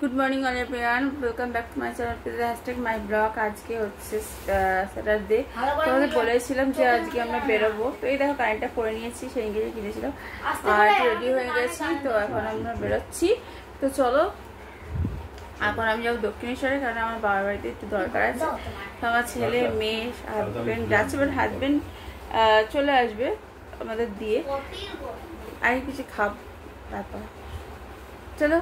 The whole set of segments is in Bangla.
Good morning all everyone, welcome back to my channel please hashtag my blog. আজকে হচ্ছে স্যাটারডে। তোমাদের বলেছিলাম যে আজকে আমরা বেরোবো, তো এই দেখো কারেন্টটা করে নিয়েছি, সেই ইংরেজি কিনেছিলাম আর রেডি হয়ে গেছি। তো এখন আমরা বেরোচ্ছি। তো চলো, এখন আমি যাবো দক্ষিণেশ্বরে, কারণ আমার বাবার বাড়িতে একটু দরকার আছে। তো আমার ছেলে, মেয়ে, হাজবেন্ড যাচ্ছে, বাট হাজবেন্ড চলে আসবে আমাদের দিয়ে, আর কিছু খাব তারপর। চলো।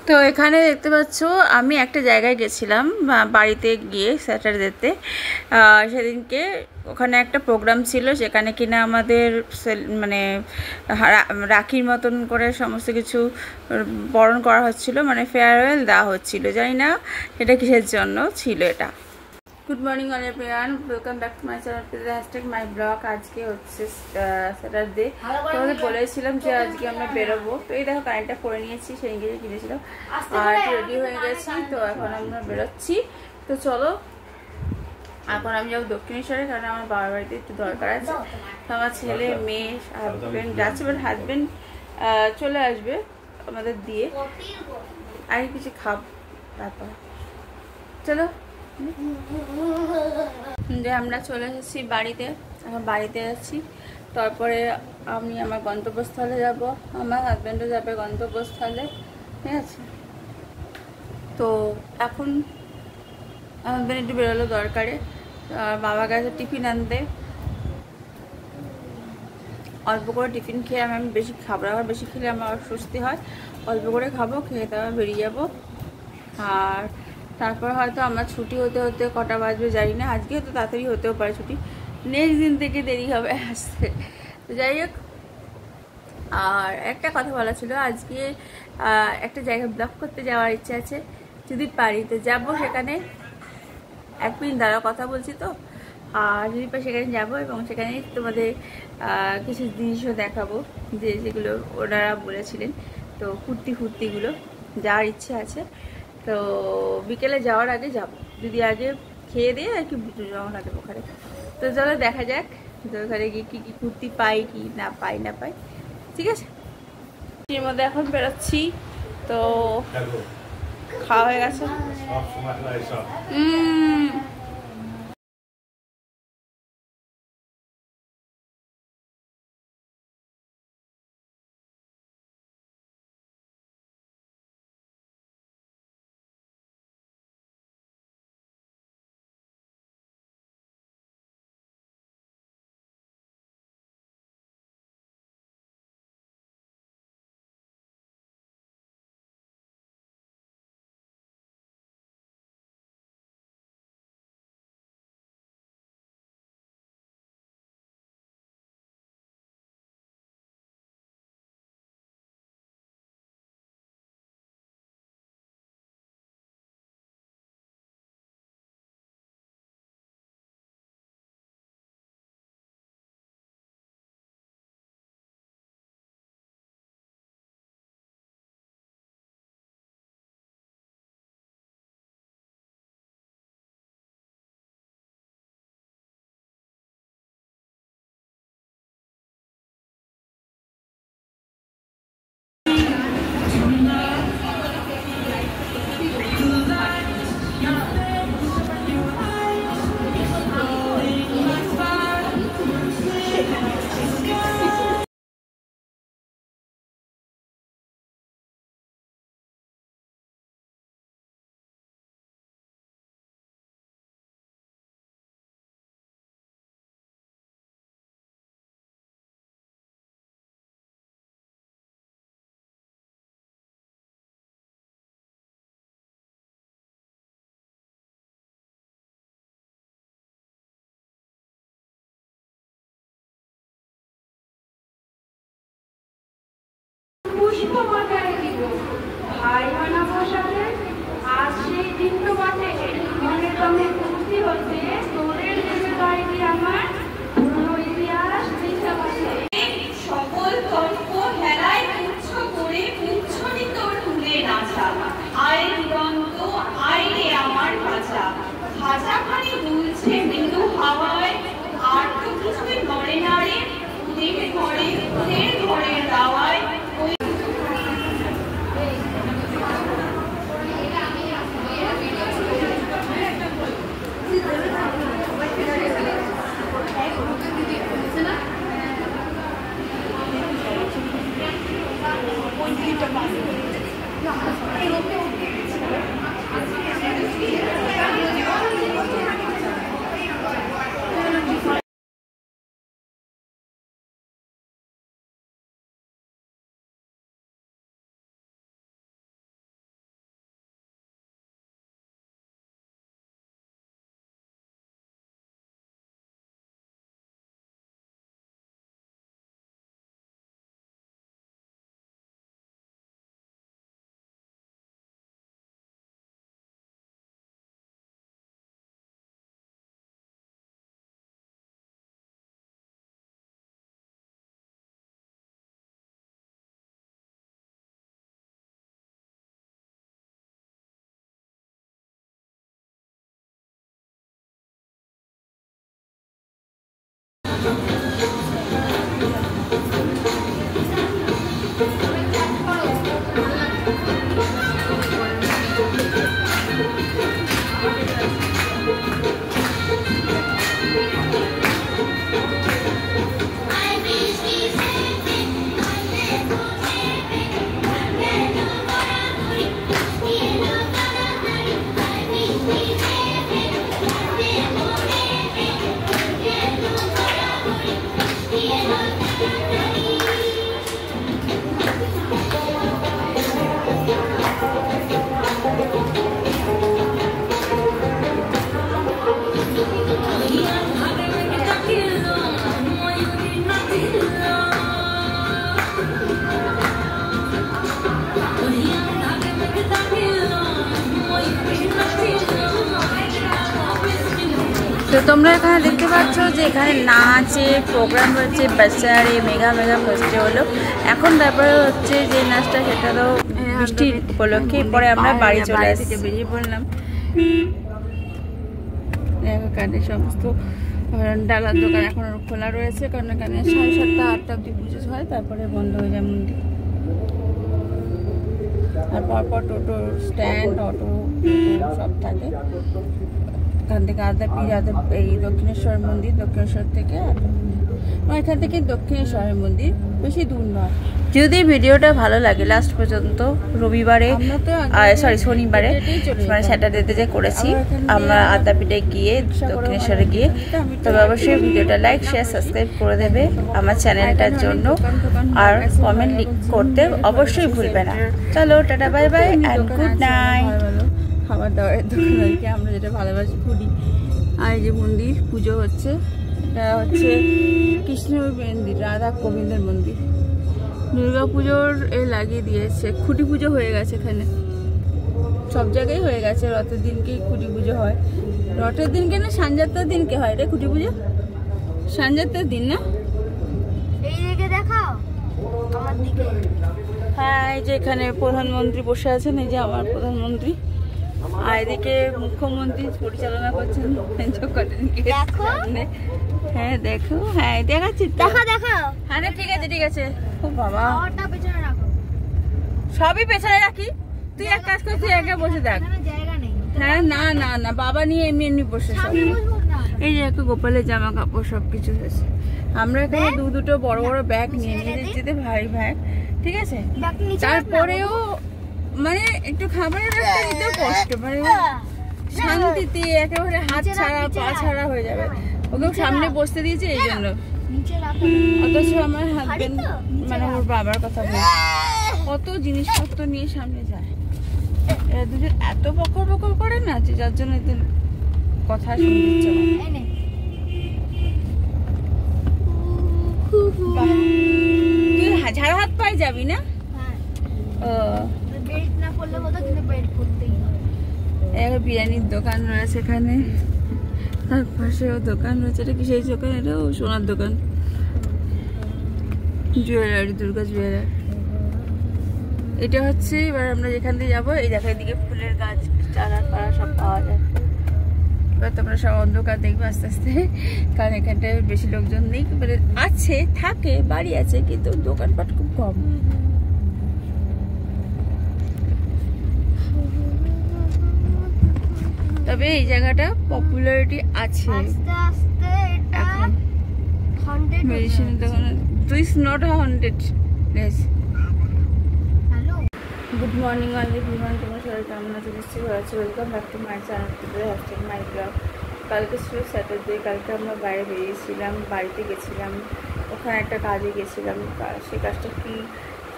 তো এখানে দেখতে পাচ্ছ আমি একটা জায়গায় গেছিলাম বাড়িতে গিয়ে স্যাটারডেতে। সেদিনকে ওখানে একটা প্রোগ্রাম ছিল, সেখানে কিনা আমাদের মানে রাখির মতন করে সমস্ত কিছু বরণ করা হচ্ছিল, মানে ফেয়ারওয়েল দেওয়া হচ্ছিল। জানি না এটা কিসের জন্য ছিল এটা। Good morning all everyone, welcome back to my channel please hashtag my blog. আজকে হচ্ছে স্যাটারডে। তোমাদের বলেছিলাম যে আজকে আমরা বেরোবো, তো এই দেখো কারেন্টটা করে নিয়েছি, সেই ইংরেজি কিনেছিলাম আর রেডি হয়ে গেছি। তো এখন আমরা বেরোচ্ছি। তো চলো, এখন আমি যাবো দক্ষিণেশ্বরে, কারণ আমার বাবার বাড়িতে একটু দরকার আছে। তো আমার ছেলে, মেয়ে, হাজবেন্ড যাচ্ছে, বাট হাজবেন্ড চলে আসবে আমাদের দিয়ে, আর কিছু খাব তারপর। চলো। যে আমরা চলে এসেছি বাড়িতে, এখন বাড়িতে আছি। তারপরে আমি আমার গন্তব্যস্থলে যাব, আমার হাজব্যান্ডও যাবে গন্তব্যস্থলে, ঠিক আছে। তো এখন হাজব্যান্ড একটু বেরোলো দরকারে, বাবা গেছে টিফিন আনতে। অল্প করে টিফিন খেয়ে আমি বেশি খাবার আবার বেশি খেলে আমার অস্বস্তি হয়, অল্প করে খাবো, খেয়ে তারপর বেরিয়ে যাবো। আর তারপর হয়তো আমার ছুটি হতে হতে কটা বাজবে জানি না, আজকে হয়তো তাড়াতাড়ি হতেও পারে ছুটি, নেক্সট দিন থেকে দেরি হবে আসতে। তো যাই হোক, আর একটা কথা বলা ছিল, আজকে একটা জায়গায় ব্লগ করতে যাওয়ার ইচ্ছা আছে, যদি পারি তো যাবো সেখানে। এক মিনিট দাঁড়াও, কথা বলছি তো। আর যদি পারি সেখানে যাবো, এবং সেখানে তোমাদের কিছু জিনিসও দেখাবো যেগুলো ওনারা বলেছিলেন। তো ফুর্তিগুলো যাওয়ার ইচ্ছে আছে। তো বিকেলে যাওয়ার আগে যাব, যদি আগে খেয়ে দিয়ে আর কি রওনা লাগে ওখানে। তো চলো দেখা যাক, তো ওখানে গিয়ে কী কী কুর্তি পাই কি না পাই, ঠিক আছে। এর মধ্যে এখন বেরোচ্ছি, তো খাওয়া হয়ে গেছে। পুষ্প মাথায় দিব ভাই বানাবো সাথে, আজ সেই দিন তো বটে মনে তমে তো তোমরা এখানে দেখতে পাচ্ছ যে এখানে নাচে প্রোগ্রাম হচ্ছে বাচ্চারে মেগা ফার্স্টে হলো। এখন তারপরে হচ্ছে যে নাচটা সেটা তো বৃষ্টির উপলক্ষে, পরে আমরা বাড়ি চলে আসছি, বেরিয়ে পড়লাম। এখানে সমস্ত ডালার দোকান এখন খোলা রয়েছে, কারণ এখানে 7:30 8টা অব্দি পুজো হয়, তারপরে বন্ধ হয়ে যায় মন্দির। আর পরপর টোটো স্ট্যান্ড, অটো সব থাকে। এখান থেকে আদ্যাপীঠ, এই দক্ষিণেশ্বর মন্দির, দক্ষিণেশ্বর থেকে এখান থেকে দক্ষিণেশ্বরের মন্দির বেশি দূর নয়। যদি ভিডিওটা ভালো লাগে লাস্ট পর্যন্ত, রবিবারে শনিবারে মানে স্যাটারডেতে যে করেছি আমরা আদ্যাপীঠে গিয়ে, দক্ষিণেশ্বরে গিয়ে, তবে অবশ্যই ভিডিওটা লাইক শেয়ার সাবস্ক্রাইব করে দেবে আমার চ্যানেলটার জন্য, আর কমেন্ট করতে অবশ্যই ভুলবে না। চলো tata, bye bye and good night. খাবার দাবারের দোকান আর কি, আমরা যেটা ভালোবাসি ফুডি। আর এই যে মন্দির পুজো হচ্ছে, এটা হচ্ছে কৃষ্ণের মন্দির, রাধা গোবিন্দের মন্দির। দুর্গা পুজোর লাগিয়ে দিয়েছে, খুঁটি পুজো হয়ে গেছে এখানে, সব জায়গায় হয়ে গেছে। রথের দিনকেই খুঁটি পুজো হয়। রথের দিনকে না সানযাত্রার দিনকে হয় রে খুঁটি পুজো? সানযাত্রার দিন না? এই দিকে দেখাও আমার দিকে। হ্যাঁ, এই যে এখানে প্রধানমন্ত্রী বসে আছেন, এই যে আমার প্রধানমন্ত্রী, আর এদিকে মুখ্যমন্ত্রী পরিচালনা করছেন। হ্যাঁ দেখো, হ্যাঁ দেখাচ্ছি, দেখাও। হ্যাঁ ঠিক আছে ঠিক আছে। খুব বাবা, সবই পেছনে রাখি, তুই এক কাজ কর, তুই একা বসে দেখ। হ্যাঁ না না না, বাবা নিয়ে এমনি বসে সব। এই যে একটা গোপালের জামা কাপড় সবকিছু আছে। আমরা এখানে দুটো বড় বড় ব্যাগ নিয়ে যেতে, ভারী ব্যাগ, ঠিক আছে। তারপরেও মানে একটু খাবারের একটা দিতেও কষ্ট, মানে শান্তিতে একেবারে হাত ছাড়া পা ছাড়া হয়ে যাবে। ওকে সামনে বসতে দিয়েছে এই জন্য, অথচ আমার হাজবেন্ড মানে ওর বাবার কথা বলছে, কত জিনিসপত্র নিয়ে সামনে যায়। এরা দুজন এত বকর বকর করে না, যে যার জন্য এদের কথা শুনতে ইচ্ছে হয়। তুই ঝাড়া হাত পায়ে যাবি না? ও বিরিয়ানির দোকান রয়েছে এখানে, তার পাশেও দোকান রয়েছে। এটা কি সেই দোকান? এটাও সোনার দোকান, জুয়েলারি, দুর্গা জুয়েলারি। এটা হচ্ছে এবার আমরা যেখান দিয়ে যাবো, এই দেখা এদিকে ফুলের গাছ, চারা পাড়া সব পাওয়া যায়। এবার তোমরা সব অন্ধকার দেখবে আস্তে আস্তে, কারণ এখানটায় বেশি লোকজন নেই, মানে আছে, থাকে, বাড়ি আছে, কিন্তু দোকানপাট খুব কম। তবে এই জায়গাটা পপুলারিটি আছে এখন। মেডিসিনের দোকানে this not a haunted place. Good morning all everyone, তোমরা সবাই কেমন আছো? নিশ্চয়ই ভালো আছো। Welcome back to my channel, hostel my blog. কালকে ছিল স্যাটারডে, কালকে আমরা বাইরে বেরিয়েছিলাম, বাড়িতে গেছিলাম, ওখানে একটা কাজে গেছিলাম। সেই কাজটা কি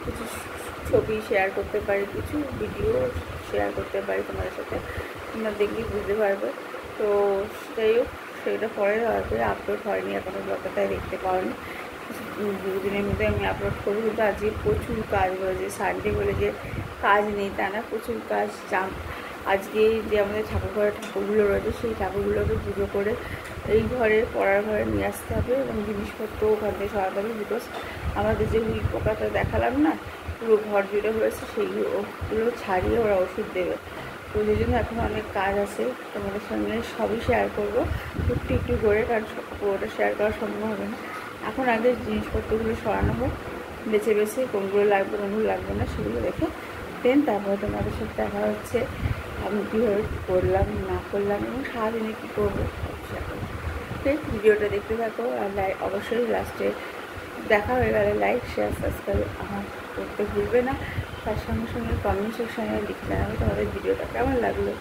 কিছু ছবি শেয়ার করতে পারি, কিছু ভিডিও শেয়ার করতে পারি তোমাদের সাথে, তোমরা দেখলেই বুঝতে পারবে। তো যাই হোক, সেটা পরে হবে, আপলোড হয়নি এখনও, ব্লগটা তাই দেখতে পাওনি। দুদিনের মধ্যে আমি আপলোড করবো, কিন্তু আজকে প্রচুর কাজ রয়েছে। সানডে বলে যে কাজ নেই তা না, প্রচুর কাজ। আজকে যে আমাদের ঠাকুরঘরের ঠাকুরগুলো রয়েছে, সেই ঠাকুরগুলোকে পুজো করে এই ঘরে, পড়ার ঘরে নিয়ে আসতে হবে, এবং জিনিসপত্র ওখান থেকে সরাতে হবে। বিকজ আমাদের যে হুইল পোকাটা দেখালাম না, পুরো ঘর জুড়ে হয়েছে, সেইগুলো ছাড়িয়ে ওরা ওষুধ দেবে। তো সেই জন্য এখন অনেক কাজ আছে, তোমাদের সঙ্গে সবই শেয়ার করবো একটু একটু করে, কারণ পুরোটা শেয়ার করা সম্ভব হবে না। এখন আগে জিনিসপত্রগুলো সরানো হোক, বেছে বেছে কোনগুলো লাগবে কোনগুলো লাগবে না সেগুলো দেখে দেন তারপরে তোমাদের সাথে দেখা হচ্ছে। আমি কীভাবে করলাম না করলাম এবং সারাদিনে কী করবো ঠিক ভিডিওটা দেখতে থাকো। আর অবশ্যই লাস্টে দেখা হয়ে গেলে লাইক শেয়ার সাবস্ক্রাইব আমার করতে ভুলবে না। তার সঙ্গে সঙ্গে কমেন্ট সেকশনে লিখে জানাবে তোমাদের ভিডিওটা কেমন লাগলো।